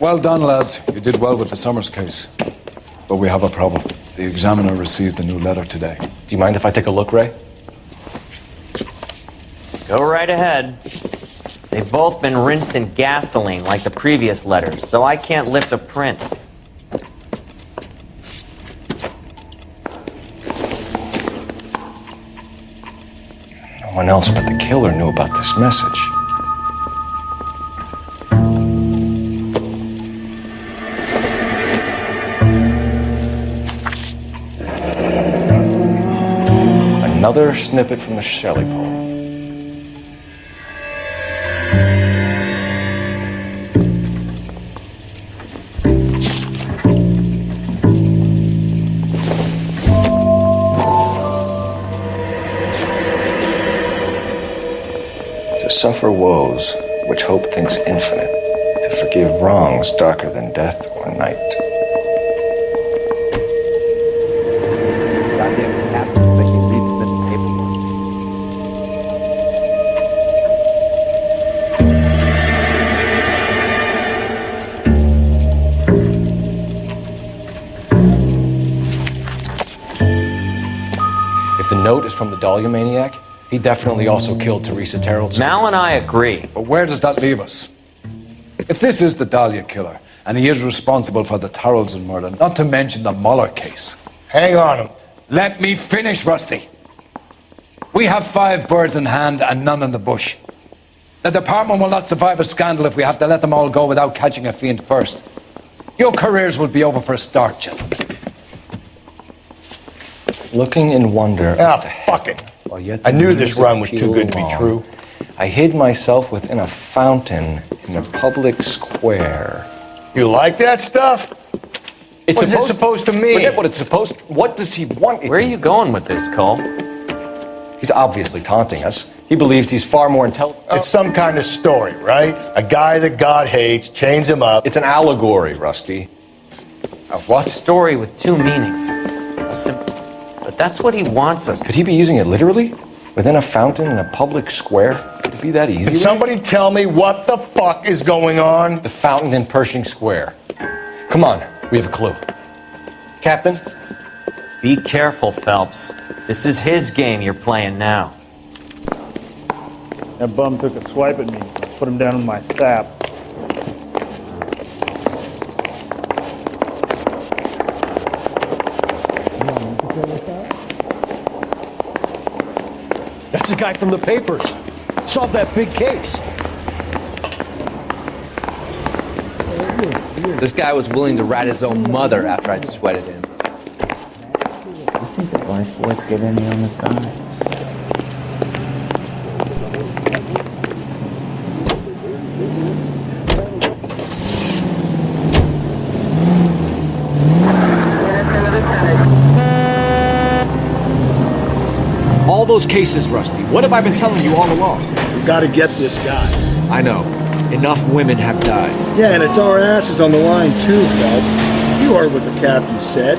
Well done, lads. You did well with the Summers case. But we have a problem. The examiner received a new letter today. Do you mind if I take a look, Ray? Go right ahead. They've both been rinsed in gasoline like the previous letters, so I can't lift a print. No one else but the killer knew about this message. Another snippet from the Shelley poem. To suffer woes which hope thinks infinite, to forgive wrongs darker than death or night. If the note is from the Dahlia maniac, he definitely also killed Teresa Terrell. Mal and I agree. But where does that leave us? If this is the Dahlia killer, and he is responsible for the Tarrelson murder, not to mention the Muller case. Hang on him. Let me finish, Rusty. We have 5 birds in hand and none in the bush. The department will not survive a scandal if we have to let them all go without catching a fiend first. Your careers will be over for a start, gentlemen. Looking in wonder. Ah, fuck it. I knew this run was too good to be true. I hid myself within a fountain in a public square. You like that stuff? What's it supposed to mean? Forget what it's supposed. What does he want it Where are to you going with this, Cole? He's obviously taunting us. He believes he's far more intelligent. It's some kind of story, right? A guy that God hates, chains him up. It's an allegory, Rusty. A what? Story with 2 meanings. But that's what he wants us. Could he be using it literally? Within a fountain in a public square? Could it be that easy? Can somebody tell me what the fuck is going on? The fountain in Pershing Square. Come on, we have a clue. Captain? Be careful, Phelps. This is his game you're playing now. That bum took a swipe at me. Put him down in my sap. That's a guy from the papers. Solved that big case. This guy was willing to rat his own mother after I'd sweated him. I think the life's worth getting me on the side. All those cases, Rusty. What have I been telling you all along? We gotta get this guy. I know. Enough women have died. Yeah, and it's our asses on the line too, Phelps. You heard what the captain said.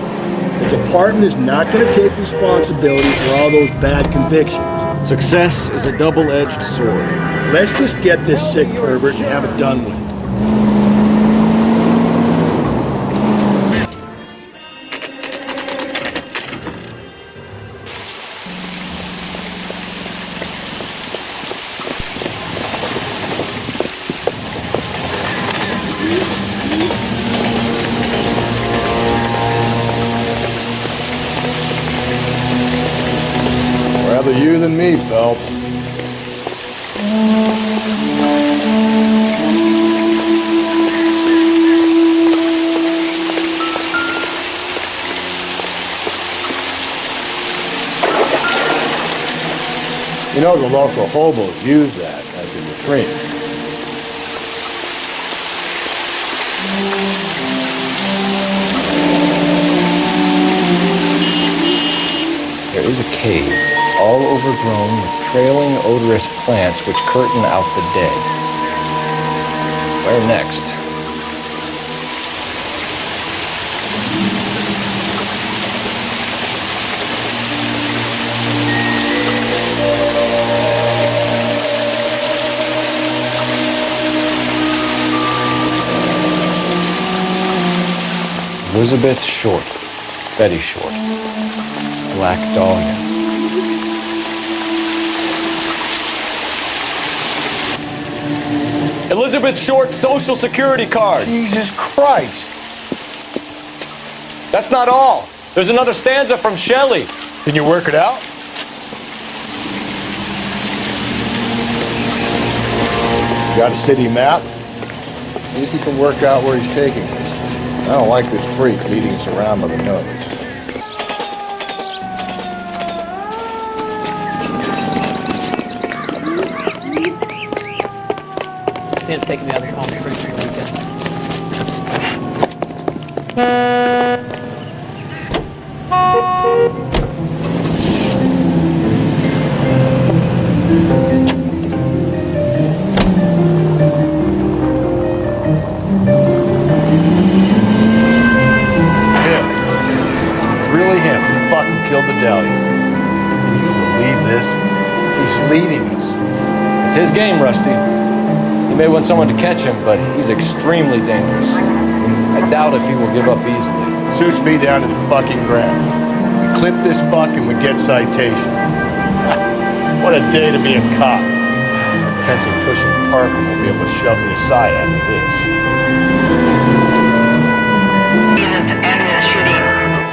The department is not gonna take responsibility for all those bad convictions. Success is a double-edged sword. Let's just get this sick pervert and have it done with. Rather you than me, Phelps. You know the local hobos use that as a latrine. There is a cave, all overgrown with trailing, odorous plants which curtain out the dead. Where next? Elizabeth Short. Betty Short. Black Dahlia. Elizabeth Short's Social Security card. Jesus Christ. That's not all. There's another stanza from Shelley. Can you work it out? Got a city map? See if you can work out where he's taking us. I don't like this freak leading us around by the nose. Sam's taking me out of Palm Springs for the weekend. It's really him, the fuck who killed the Dahlia. Can you believe this? He's leading us. It's his game, Rusty. He may want someone to catch him, but he's extremely dangerous. I doubt if he will give up easily. Shoots me down to the fucking ground. We clip this fuck and we get citation. What a day to be a cop. Pencil pushing Parker will be able to shove me aside after this. Units ended in shooting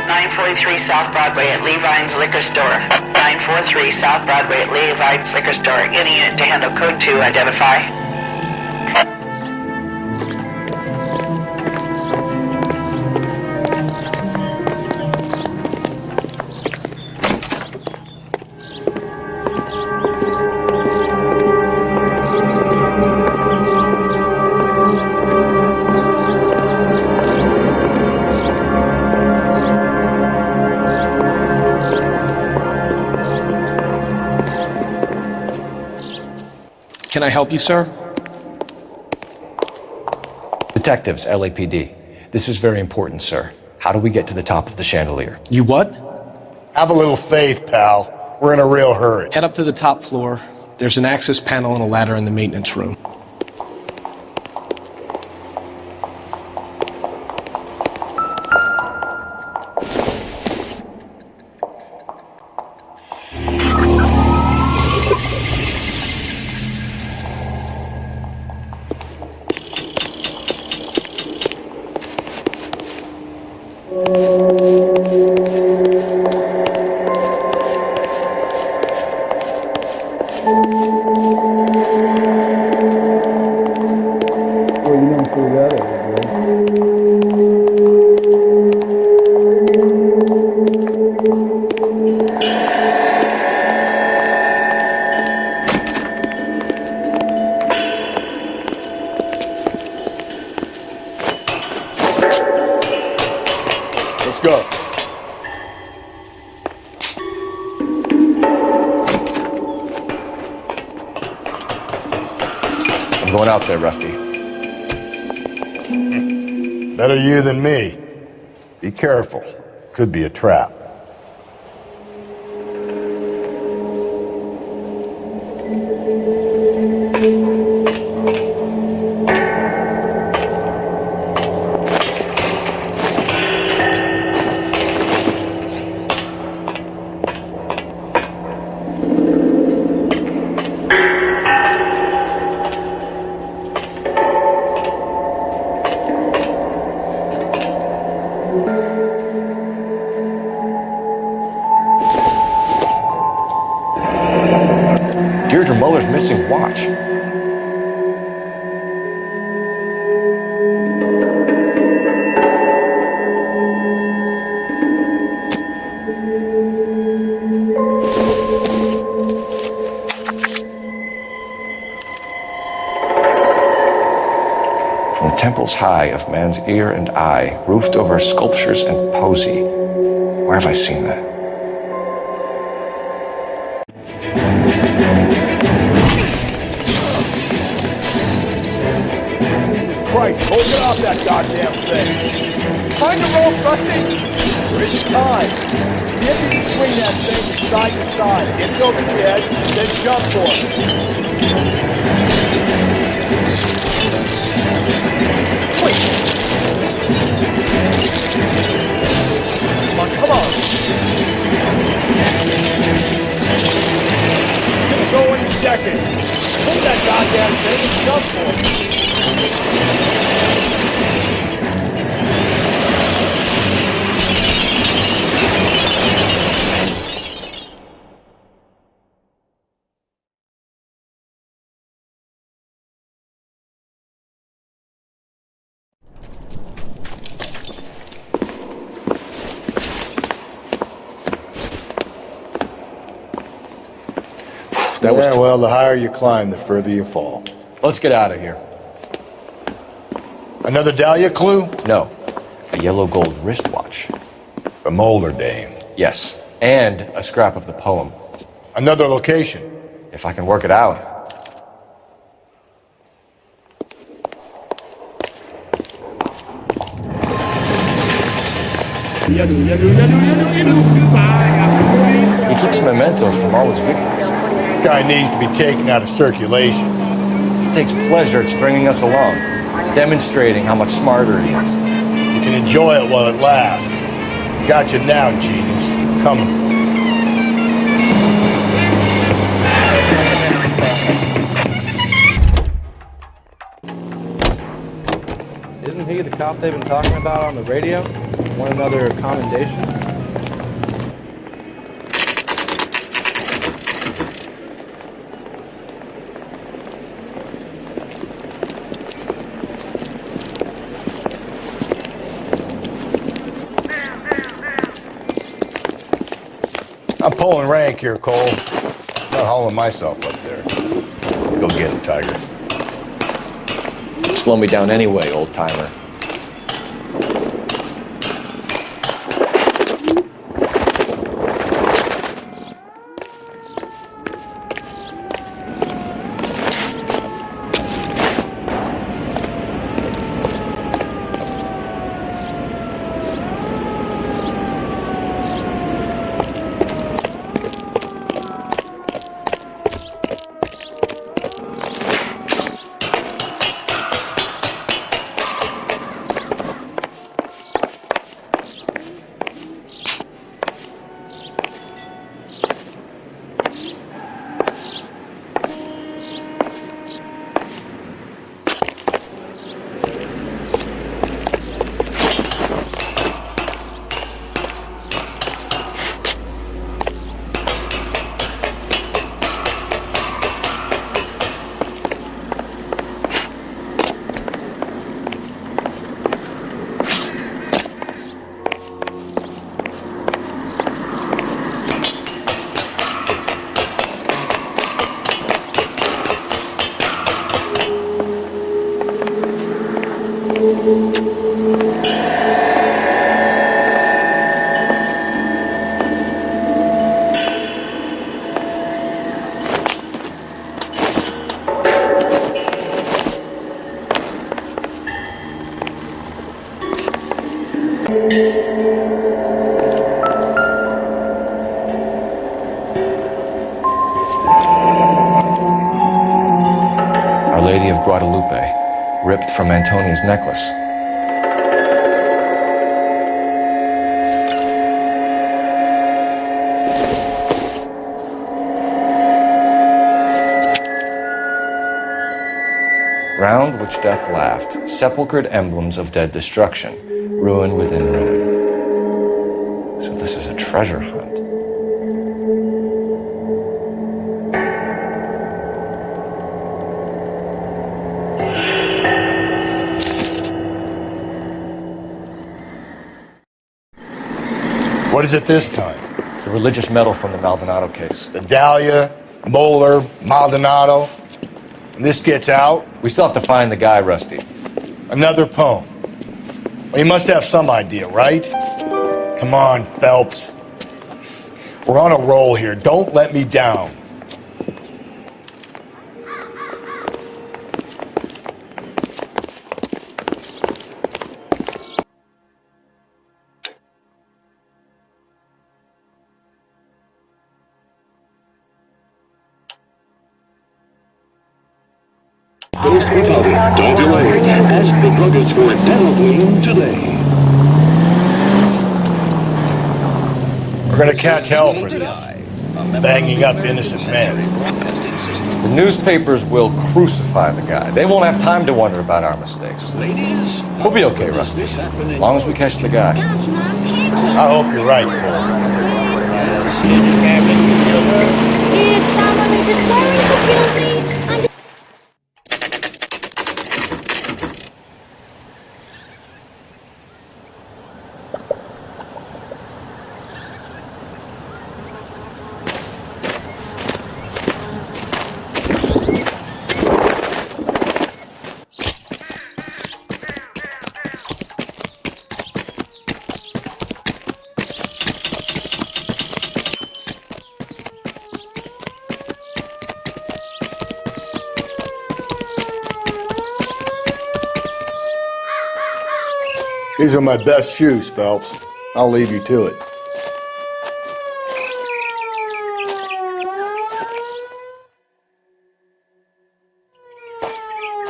943 South Broadway at Levine's Liquor Store. 943 South Broadway at Levine's Liquor Store. Any unit to handle code 2, identify. Can I help you, sir? Detectives, LAPD. This is very important, sir. How do we get to the top of the chandelier? You what? Have a little faith, pal. We're in a real hurry. Head up to the top floor. There's an access panel and a ladder in the maintenance room. Let's go. I'm going out there, Rusty. Better you than me. Be careful. Could be a trap. Deirdre Muller's missing watch. From the temples high of man's ear and eye, roofed over sculptures and poesy. Where have I seen that? Christ, hold it off that goddamn thing. Find the rope, Rusty. There isn't time. See if you can swing that thing from side to side. Get it over the edge, then jump for it. Wait. That was well, the higher you climb, the further you fall. Let's get out of here. Another Dahlia clue? No. A yellow gold wristwatch. A Molar dame. Yes. And a scrap of the poem. Another location. If I can work it out. He keeps mementos from all his victims. This guy needs to be taken out of circulation. He takes pleasure at stringing us along, demonstrating how much smarter he is. You can enjoy it while it lasts. Got you now, genius. Coming for you. Isn't he the cop they've been talking about on the radio? Want another commendation? I'm pulling rank here, Cole. Not hauling myself up there. Go get it, Tiger. Slow me down anyway, old-timer. Our Lady of Guadalupe, ripped from Antonia's necklace. Round which death laughed, sepulchred emblems of dead destruction, ruin within ruin. So this is a treasure hunt. What is it this time? The religious medal from the Maldonado case. The Dahlia, Molar, Maldonado. And this gets out? We still have to find the guy, Rusty. Another poem. Well, you must have some idea, right? Come on, Phelps. We're on a roll here. Don't let me down. Don't delay. Ask the druggist for Dental today. We're gonna catch hell for this. Banging up innocent men. The newspapers will crucify the guy. They won't have time to wonder about our mistakes. We'll be okay, Rusty, as long as we catch the guy. I hope you're right, Cole. These are my best shoes, Phelps. I'll leave you to it.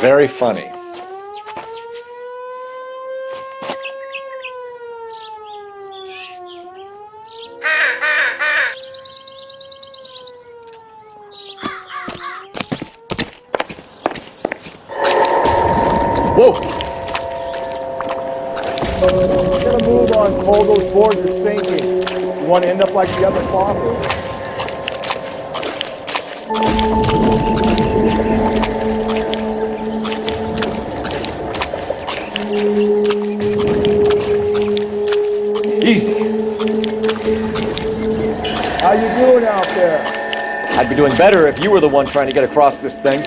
Very funny. Whoa! Gotta move on, Cole. Those boards are sinking. You want to end up like the other fossils? Easy. How you doing out there? I'd be doing better if you were the one trying to get across this thing.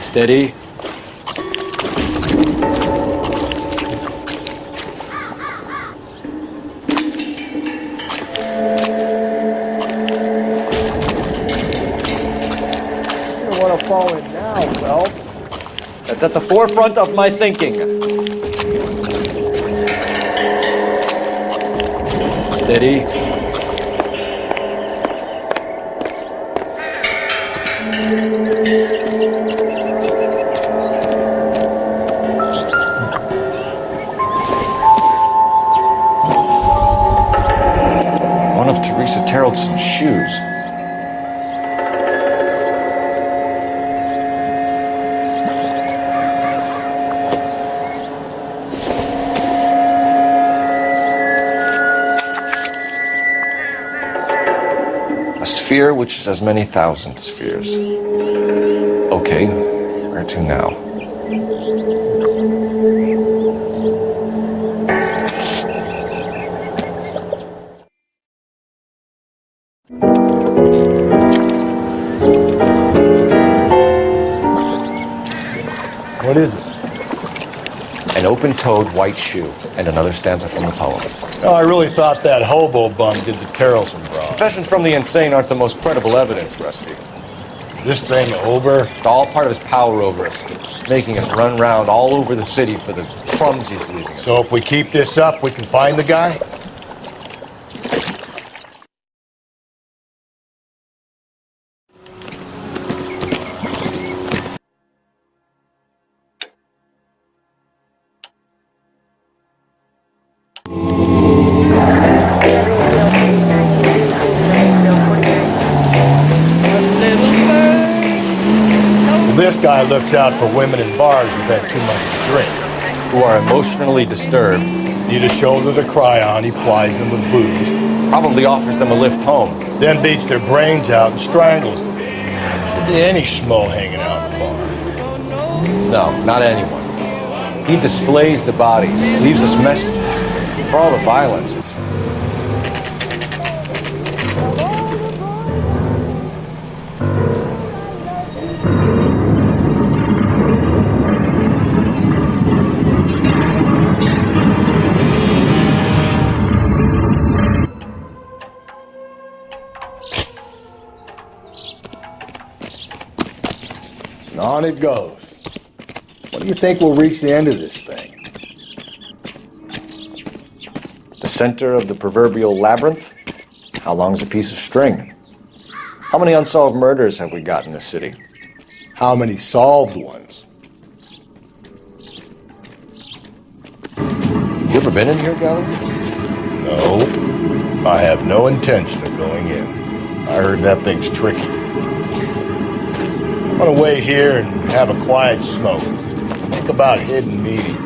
Steady. You don't want to fall in now, Phelps. That's at the forefront of my thinking. Steady. One of Teresa Terreldson's shoes. A sphere which is as many thousand spheres. Okay, where to now? What is it? An open-toed white shoe, and another stanza from the poem. Oh, I really thought that hobo bum did the Terrelson broad. Confessions from the insane aren't the most credible evidence, Rusty. Is this thing over? It's all part of his power over us, making us run round all over the city for the crumbs he's leaving us. So if we keep this up, we can find the guy? This guy looks out for women in bars who've had too much to drink. Who are emotionally disturbed. Need a shoulder to cry on, he plies them with booze. Probably offers them a lift home. Then beats their brains out and strangles them. Could be any schmo hanging out in the bar. No, not anyone. He displays the bodies, leaves us messages. For all the violence, it's... And on it goes. When do you think we'll reach the end of this thing? The center of the proverbial labyrinth? How long is a piece of string? How many unsolved murders have we got in this city? How many solved ones? You ever been in here, Gallagher? No, I have no intention of going in. I heard that thing's tricky. I'm gonna wait here and have a quiet smoke. Think about hidden meetings.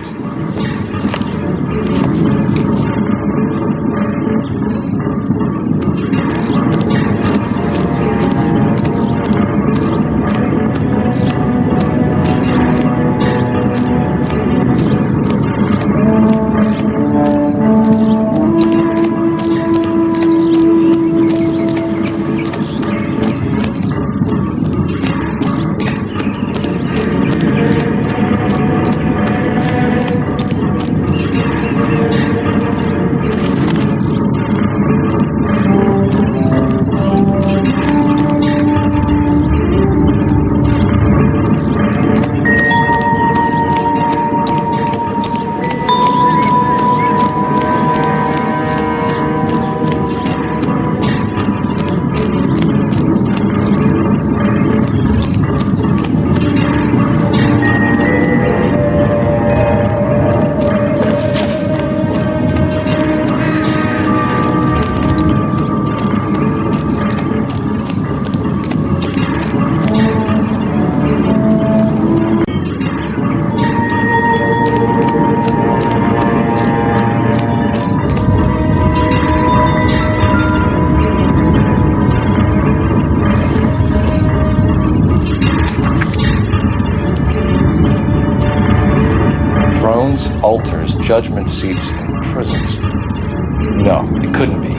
Altars, judgment seats, and prisons. No, it couldn't be.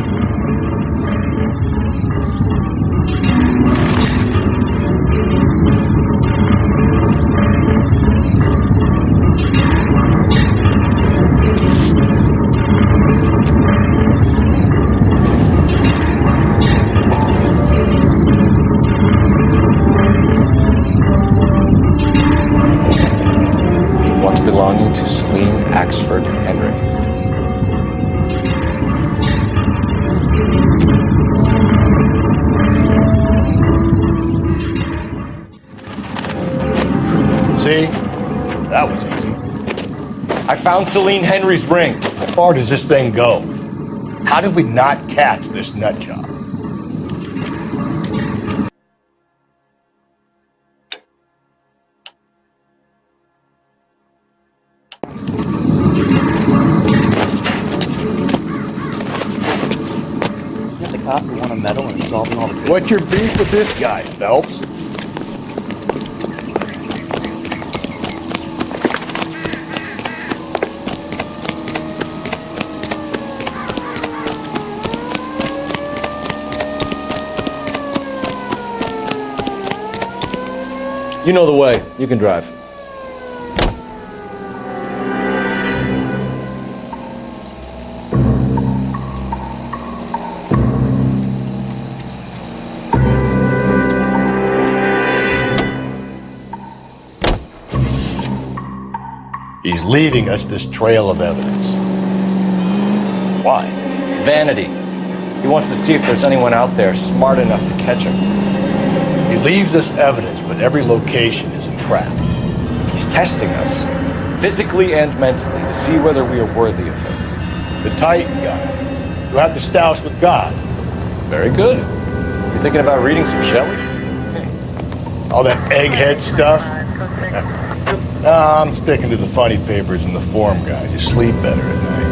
Belonging to Celine Axford Henry. See? That was easy. I found Celine Henry's ring. How far does this thing go? How did we not catch this nut job? Cop who won a medal in solving all the cases. What's your beef with this guy, Phelps? You know the way. You can drive. He's leaving us this trail of evidence. Why? Vanity. He wants to see if there's anyone out there smart enough to catch him. He leaves us evidence, but every location is a trap. He's testing us, physically and mentally, to see whether we are worthy of him. The Titan guy. You have to stoush with God. Very good. You thinking about reading some Shelley? All that egghead stuff? Nah, I'm sticking to the funny papers and the form guide. You sleep better at night.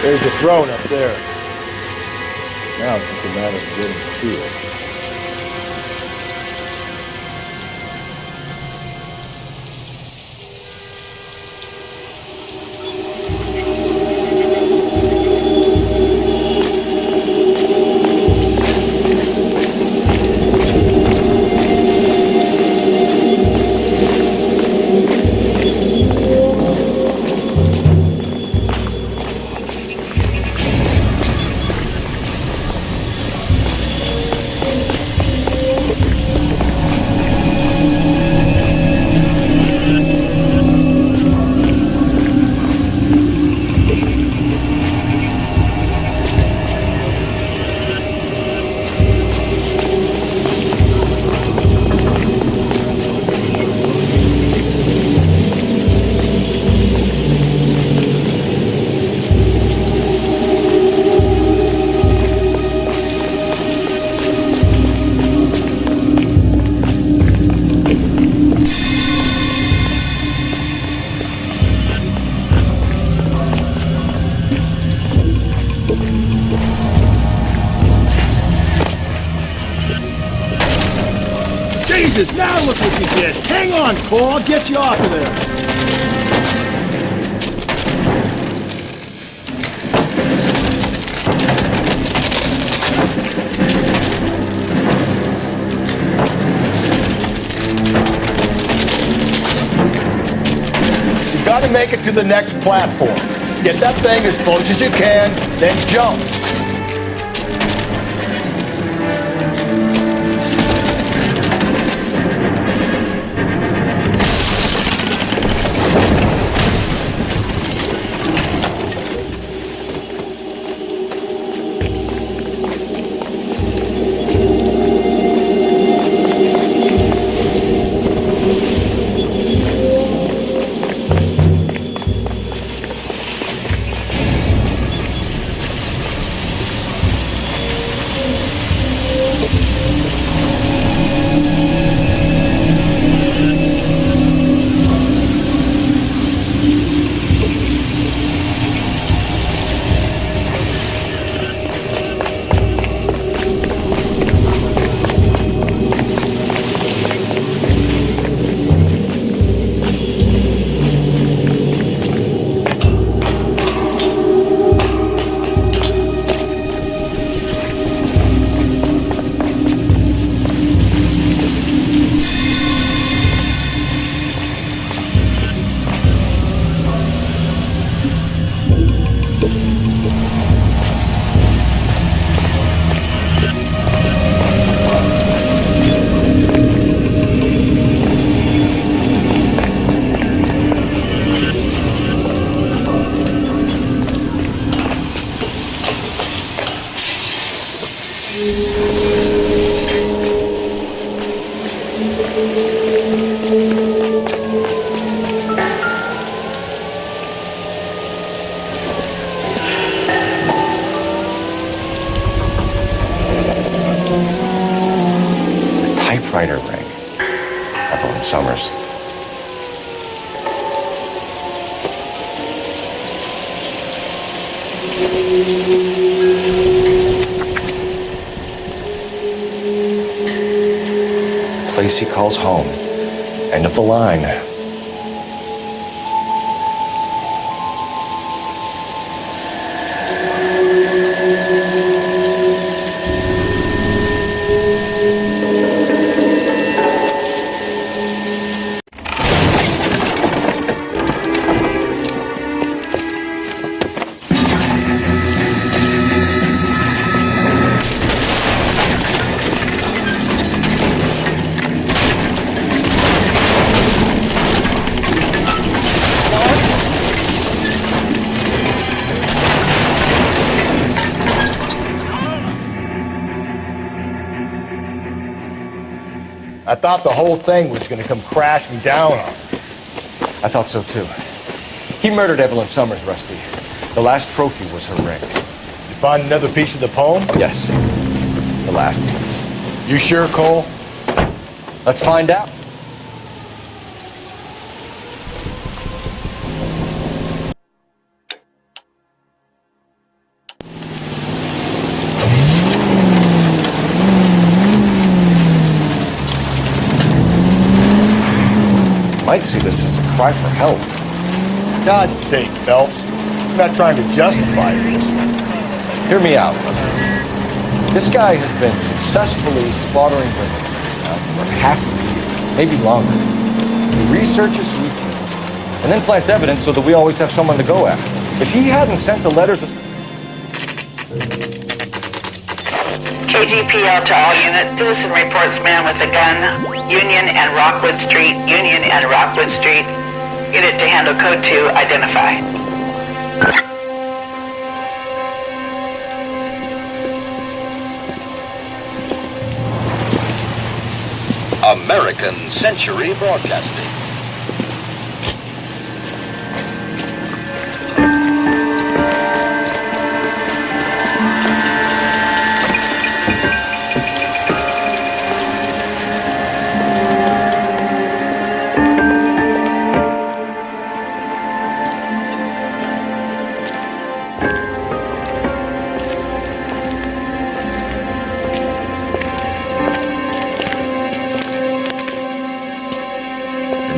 There's the throne up there. Now it's just a matter of getting to it. Jesus, now look what you did. Hang on, Cole, I'll get you off of there. You gotta make it to the next platform. Get that thing as close as you can, then jump. Typewriter ring. Evelyn Summers. Place he calls home. End of the line. I thought the whole thing was gonna come crashing down on me. I thought so too. He murdered Evelyn Summers, Rusty. The last trophy was her ring. You find another piece of the poem? Yes. The last piece. You sure, Cole? Let's find out. Might see this as a cry for help. God's sake, Phelps. I'm not trying to justify this. Hear me out. This guy has been successfully slaughtering women now for half a year, maybe longer. He researches who he kills, and then plants evidence so that we always have someone to go after. If he hadn't sent the letters... KGPL to all units. Citizen reports man with a gun. Union and Rockwood Street. Union and Rockwood Street. Unit to handle code 2. Identify. American Century Broadcasting.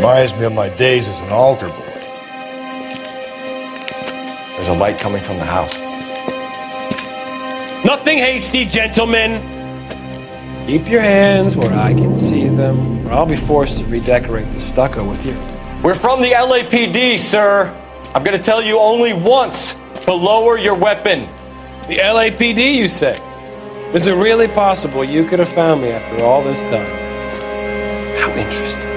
Reminds me of my days as an altar boy. There's a light coming from the house. Nothing hasty, gentlemen. Keep your hands where I can see them, or I'll be forced to redecorate the stucco with you. We're from the LAPD, sir. I'm gonna tell you only once to lower your weapon. The LAPD, you say? Is it really possible you could have found me after all this time? How interesting.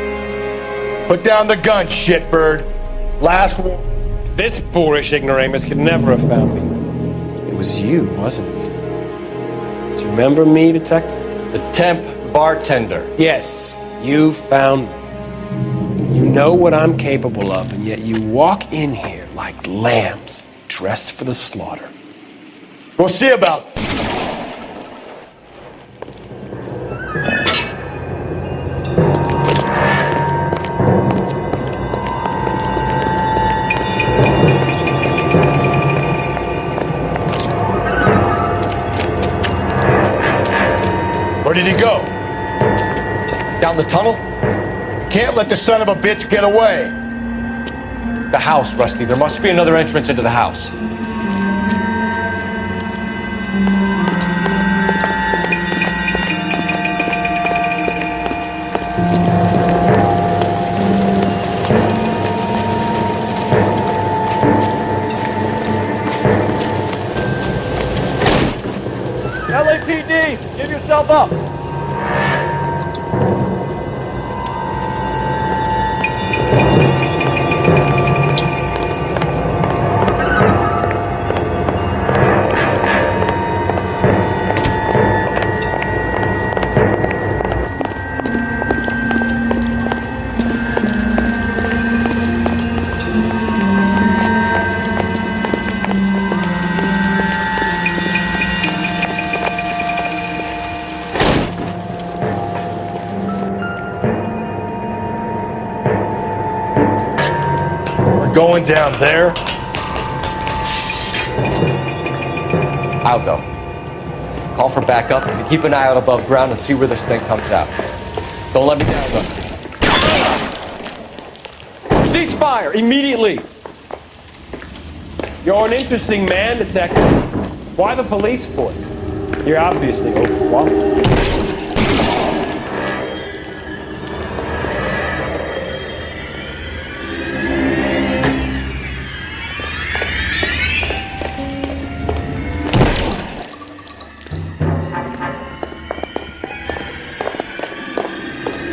Put down the gun, shitbird. Last one. This boorish ignoramus could never have found me. It was you, wasn't it? Do you remember me, detective? The temp bartender. Yes, you found me. You know what I'm capable of, and yet you walk in here like lambs dressed for the slaughter. We'll see about that. Where did he go? Down the tunnel? Can't let the son of a bitch get away. The house, Rusty. There must be another entrance into the house. LAPD, give yourself up. Going down there? I'll go. Call for backup and keep an eye out above ground and see where this thing comes out. Don't let me down, Rusty. Cease fire immediately! You're an interesting man, detective. Why the police force? You're obviously overwhelmed.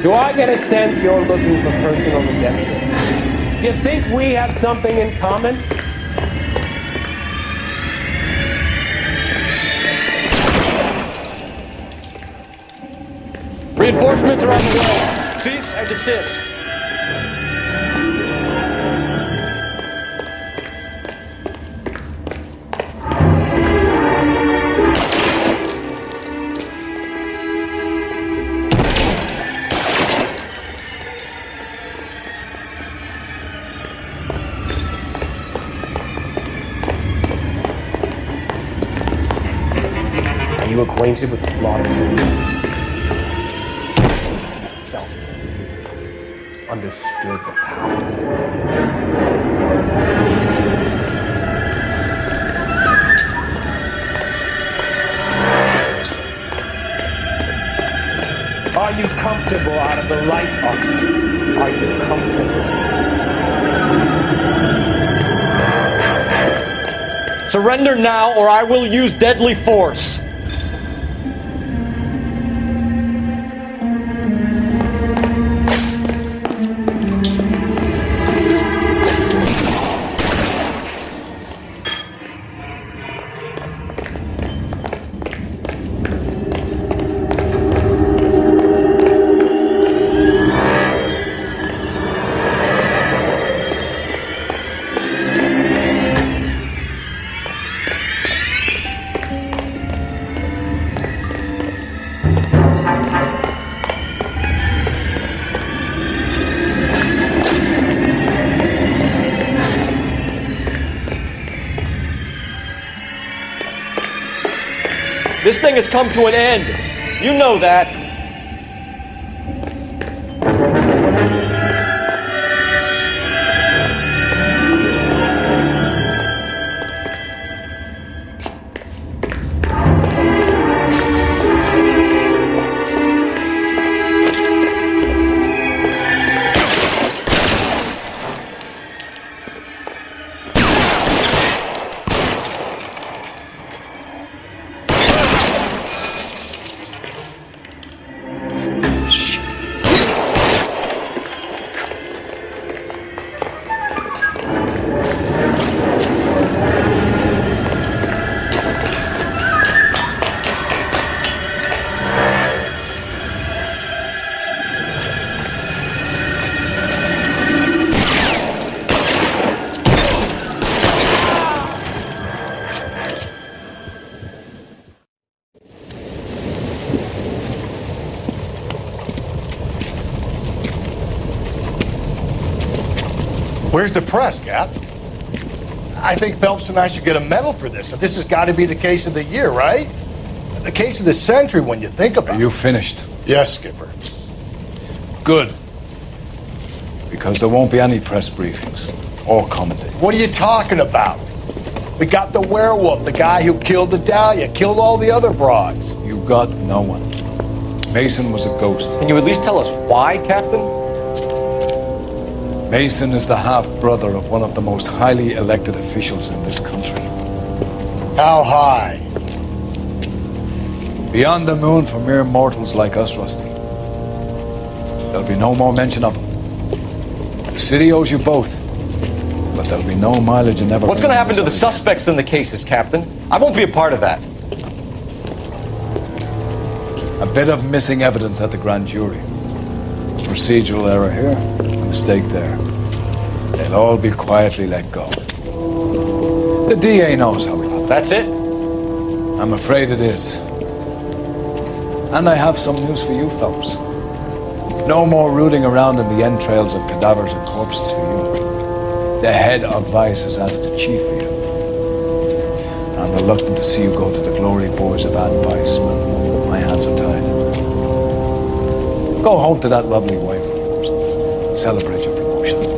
Do I get a sense you're looking for personal redemption? Do you think we have something in common? Reinforcements are on the way. Cease and desist. Are you acquainted with slaughter? Understood the power. Are you comfortable out of the light, officer? Are you comfortable? Surrender now or I will use deadly force. This thing has come to an end. You know that. Where's the press, Cap? I think Phelps and I should get a medal for this. This has got to be the case of the year, right? The case of the century when you think about it. Are you finished? Yes, Skipper. Good. Because there won't be any press briefings or commenting. What are you talking about? We got the werewolf, the guy who killed the Dahlia, killed all the other broads. You got no one. Mason was a ghost. Can you at least tell us why, Captain? Mason is the half-brother of one of the most highly elected officials in this country. How high? Beyond the moon for mere mortals like us, Rusty. There'll be no more mention of him. The city owes you both, but there'll be no mileage in ever... What's going to happen to the suspects in the cases, Captain? I won't be a part of that. A bit of missing evidence at the grand jury. Procedural error here, a mistake there. They'll all be quietly let go. The DA knows how we do. That's it? I'm afraid it is. And I have some news for you, Phelps. No more rooting around in the entrails of cadavers and corpses for you. The head of Vice has asked the chief for you. I'm reluctant to see you go to the glory boys of advice, but my hands are tied. Go home to that lovely wife of yours and celebrate your promotion.